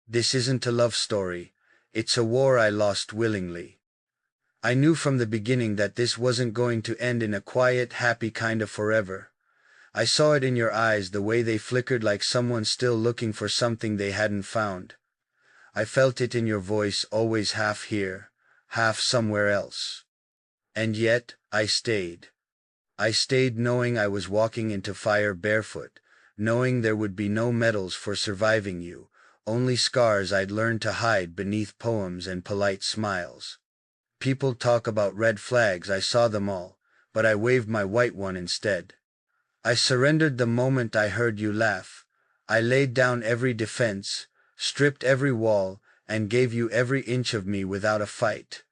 This isn't a love story. It's a war I lost willingly. I knew from the beginning that this wasn't going to end in a quiet, happy kind of forever. I saw it in your eyes, the way they flickered like someone still looking for something they hadn't found. I felt it in your voice, always half here, half somewhere else. And yet, I stayed. I stayed knowing I was walking into fire barefoot, knowing there would be no medals for surviving you, only scars I'd learned to hide beneath poems and polite smiles. People talk about red flags, I saw them all, but I waved my white one instead. I surrendered the moment I heard you laugh. I laid down every defense, stripped every wall, and gave you every inch of me without a fight.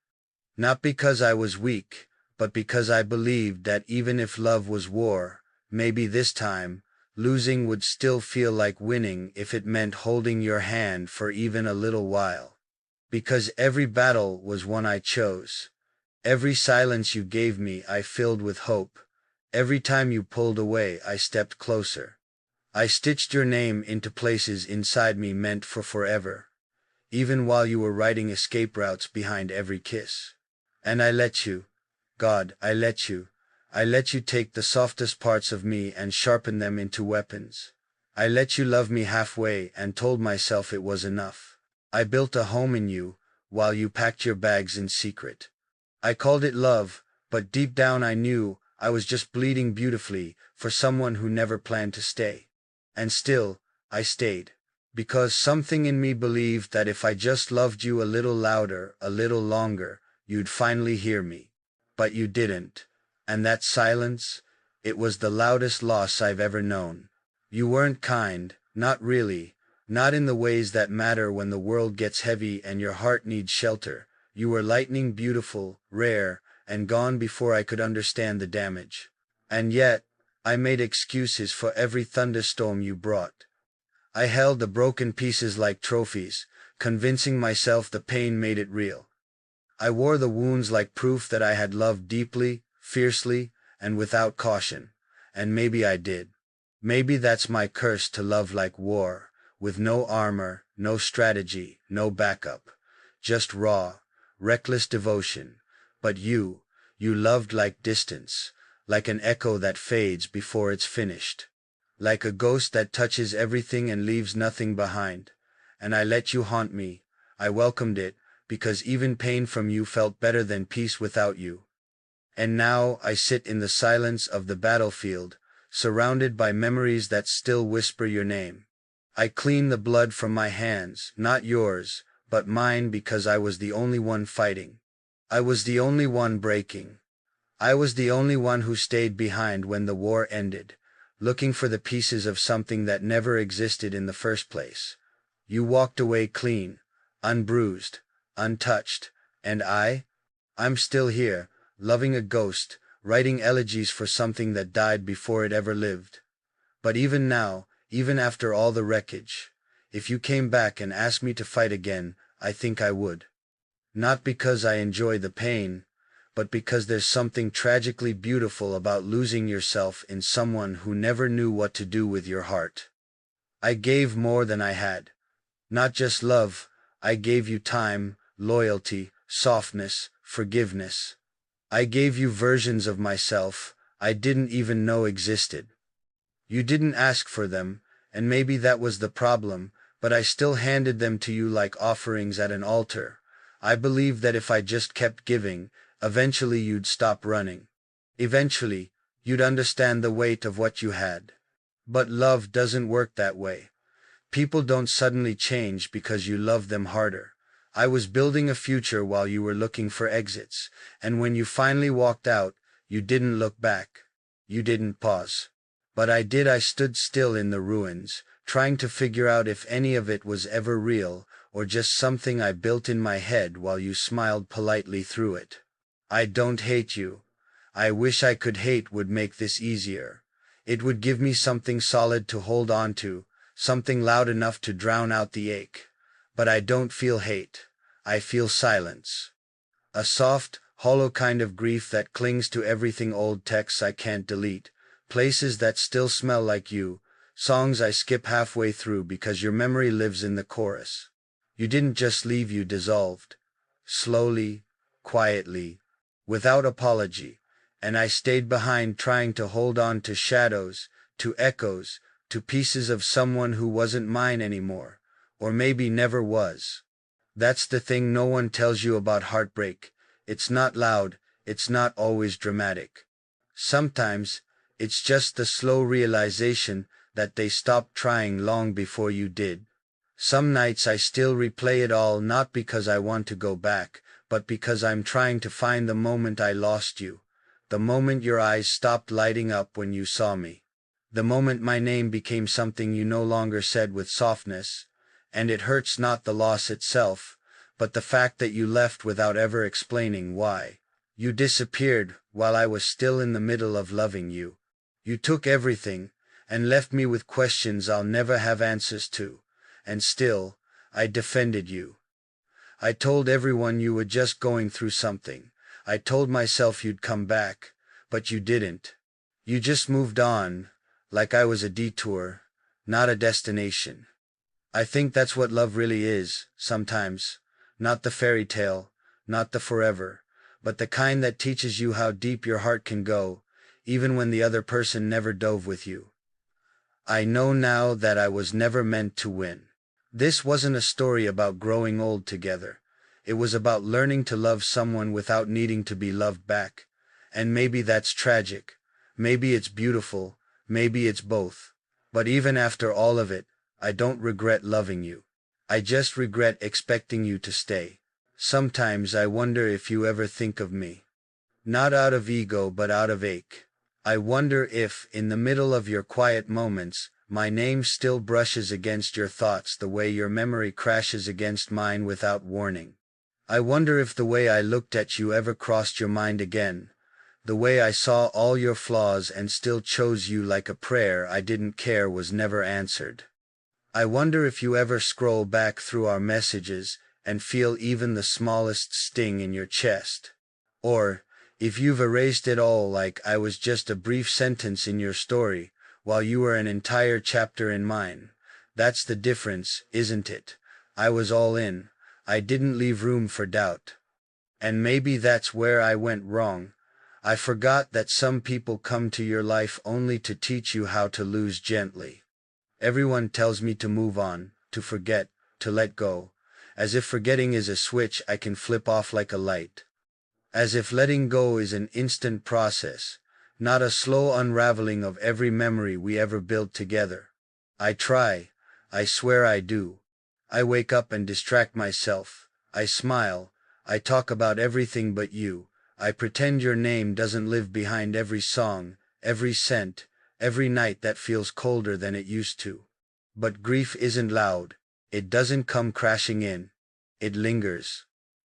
Not because I was weak, but because I believed that even if love was war, maybe this time, losing would still feel like winning if it meant holding your hand for even a little while. Because every battle was one I chose. Every silence you gave me I filled with hope. Every time you pulled away I stepped closer. I stitched your name into places inside me meant for forever, even while you were writing escape routes behind every kiss. And I let you, God, I let you take the softest parts of me and sharpen them into weapons. I let you love me halfway and told myself it was enough. I built a home in you, while you packed your bags in secret. I called it love, but deep down I knew I was just bleeding beautifully for someone who never planned to stay. And still, I stayed. Because something in me believed that if I just loved you a little louder, a little longer, you'd finally hear me. But you didn't. And that silence, it was the loudest loss I've ever known. You weren't kind, not really, not in the ways that matter when the world gets heavy and your heart needs shelter. You were lightning, beautiful, rare, and gone before I could understand the damage. And yet, I made excuses for every thunderstorm you brought. I held the broken pieces like trophies, convincing myself the pain made it real. I wore the wounds like proof that I had loved deeply, fiercely, and without caution. And maybe I did. Maybe that's my curse, to love like war, with no armor, no strategy, no backup. Just raw, reckless devotion. But you loved like distance, like an echo that fades before it's finished. Like a ghost that touches everything and leaves nothing behind. And I let you haunt me. I welcomed it, because even pain from you felt better than peace without you. And now I sit in the silence of the battlefield, surrounded by memories that still whisper your name. I clean the blood from my hands, not yours, but mine, because I was the only one fighting. I was the only one breaking. I was the only one who stayed behind when the war ended, looking for the pieces of something that never existed in the first place. You walked away clean, unbruised, untouched, and I'm still here, loving a ghost, writing elegies for something that died before it ever lived. But even now, even after all the wreckage, if you came back and asked me to fight again, I think I would. Not because I enjoy the pain, but because there's something tragically beautiful about losing yourself in someone who never knew what to do with your heart. I gave more than I had. Not just love, I gave you time, loyalty, softness, forgiveness. I gave you versions of myself I didn't even know existed. You didn't ask for them, and maybe that was the problem, but I still handed them to you like offerings at an altar. I believed that if I just kept giving, eventually you'd stop running. Eventually, you'd understand the weight of what you had. But love doesn't work that way. People don't suddenly change because you love them harder. I was building a future while you were looking for exits, and when you finally walked out, you didn't look back. You didn't pause. But I did. I stood still in the ruins, trying to figure out if any of it was ever real, or just something I built in my head while you smiled politely through it. I don't hate you. I wish I could. Hate would make this easier. It would give me something solid to hold on to, something loud enough to drown out the ache. But I don't feel hate. I feel silence. A soft, hollow kind of grief that clings to everything, old texts I can't delete, places that still smell like you, songs I skip halfway through because your memory lives in the chorus. You didn't just leave, you dissolved. Slowly, quietly, without apology. And I stayed behind trying to hold on to shadows, to echoes, to pieces of someone who wasn't mine anymore, or maybe never was. That's the thing no one tells you about heartbreak. It's not loud, it's not always dramatic. Sometimes, it's just the slow realization that they stopped trying long before you did. Some nights I still replay it all, not because I want to go back, but because I'm trying to find the moment I lost you. The moment your eyes stopped lighting up when you saw me. The moment my name became something you no longer said with softness. And it hurts not the loss itself, but the fact that you left without ever explaining why. You disappeared while I was still in the middle of loving you. You took everything, and left me with questions I'll never have answers to. And still, I defended you. I told everyone you were just going through something. I told myself you'd come back, but you didn't. You just moved on, like I was a detour, not a destination. I think that's what love really is, sometimes. Not the fairy tale, not the forever, but the kind that teaches you how deep your heart can go, even when the other person never dove with you. I know now that I was never meant to win. This wasn't a story about growing old together. It was about learning to love someone without needing to be loved back. And maybe that's tragic. Maybe it's beautiful. Maybe it's both. But even after all of it, I don't regret loving you. I just regret expecting you to stay. Sometimes I wonder if you ever think of me. Not out of ego but out of ache. I wonder if, in the middle of your quiet moments, my name still brushes against your thoughts the way your memory crashes against mine without warning. I wonder if the way I looked at you ever crossed your mind again. The way I saw all your flaws and still chose you like a prayer I didn't care was never answered. I wonder if you ever scroll back through our messages and feel even the smallest sting in your chest. Or, if you've erased it all like I was just a brief sentence in your story, while you were an entire chapter in mine. That's the difference, isn't it? I was all in. I didn't leave room for doubt. And maybe that's where I went wrong. I forgot that some people come to your life only to teach you how to lose gently. Everyone tells me to move on, to forget, to let go, as if forgetting is a switch I can flip off like a light. As if letting go is an instant process, not a slow unraveling of every memory we ever built together. I try, I swear I do. I wake up and distract myself. I smile. I talk about everything but you. I pretend your name doesn't live behind every song, every scent, every night that feels colder than it used to. But grief isn't loud. It doesn't come crashing in. It lingers.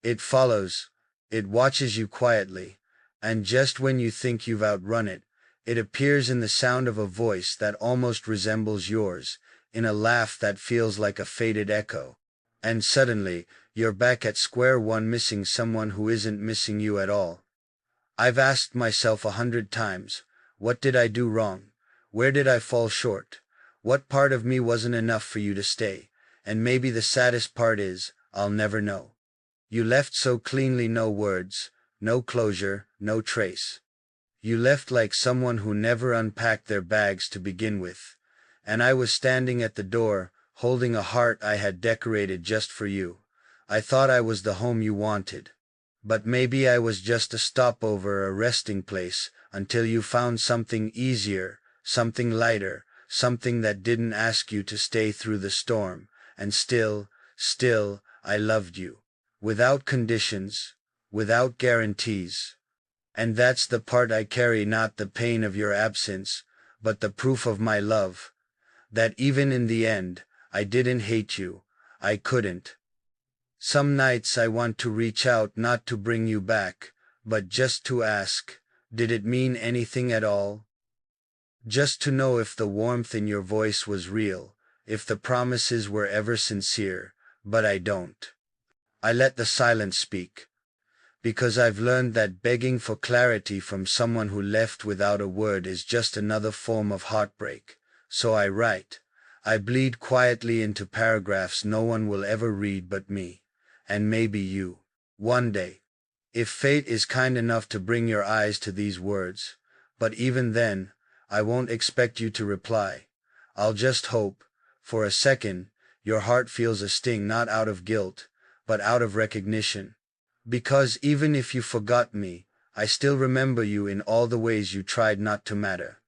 It follows. It watches you quietly. And just when you think you've outrun it, it appears in the sound of a voice that almost resembles yours, in a laugh that feels like a faded echo. And suddenly, you're back at square one, missing someone who isn't missing you at all. I've asked myself 100 times, what did I do wrong? Where did I fall short? What part of me wasn't enough for you to stay? And maybe the saddest part is, I'll never know. You left so cleanly, no words, no closure, no trace. You left like someone who never unpacked their bags to begin with. And I was standing at the door, holding a heart I had decorated just for you. I thought I was the home you wanted. But maybe I was just a stopover, a resting place, until you found something easier, something lighter, something that didn't ask you to stay through the storm. And still, I loved you. Without conditions, without guarantees. And that's the part I carry, not the pain of your absence, but the proof of my love. That even in the end, I didn't hate you. I couldn't. Some nights I want to reach out, not to bring you back, but just to ask, did it mean anything at all? Just to know if the warmth in your voice was real, if the promises were ever sincere, but I don't. I let the silence speak. Because I've learned that begging for clarity from someone who left without a word is just another form of heartbreak. So I write. I bleed quietly into paragraphs no one will ever read but me, and maybe you. One day. If fate is kind enough to bring your eyes to these words. But even then, I won't expect you to reply. I'll just hope, for a second, your heart feels a sting not out of guilt, but out of recognition. Because even if you forgot me, I still remember you in all the ways you tried not to matter.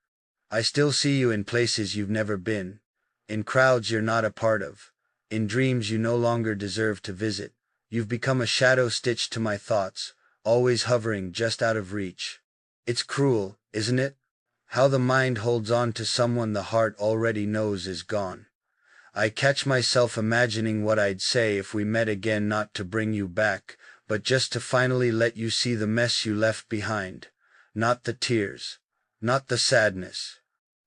I still see you in places you've never been, in crowds you're not a part of, in dreams you no longer deserve to visit. You've become a shadow stitched to my thoughts, always hovering just out of reach. It's cruel, isn't it? How the mind holds on to someone the heart already knows is gone. I catch myself imagining what I'd say if we met again, not to bring you back, but just to finally let you see the mess you left behind. Not the tears, not the sadness,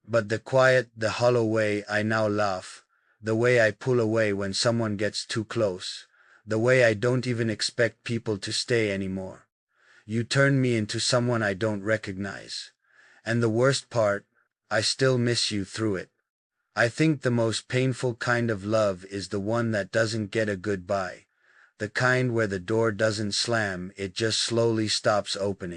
but the quiet, the hollow way I now laugh, the way I pull away when someone gets too close, the way I don't even expect people to stay anymore. You turn me into someone I don't recognize. And the worst part, I still miss you through it. I think the most painful kind of love is the one that doesn't get a goodbye, the kind where the door doesn't slam, it just slowly stops opening.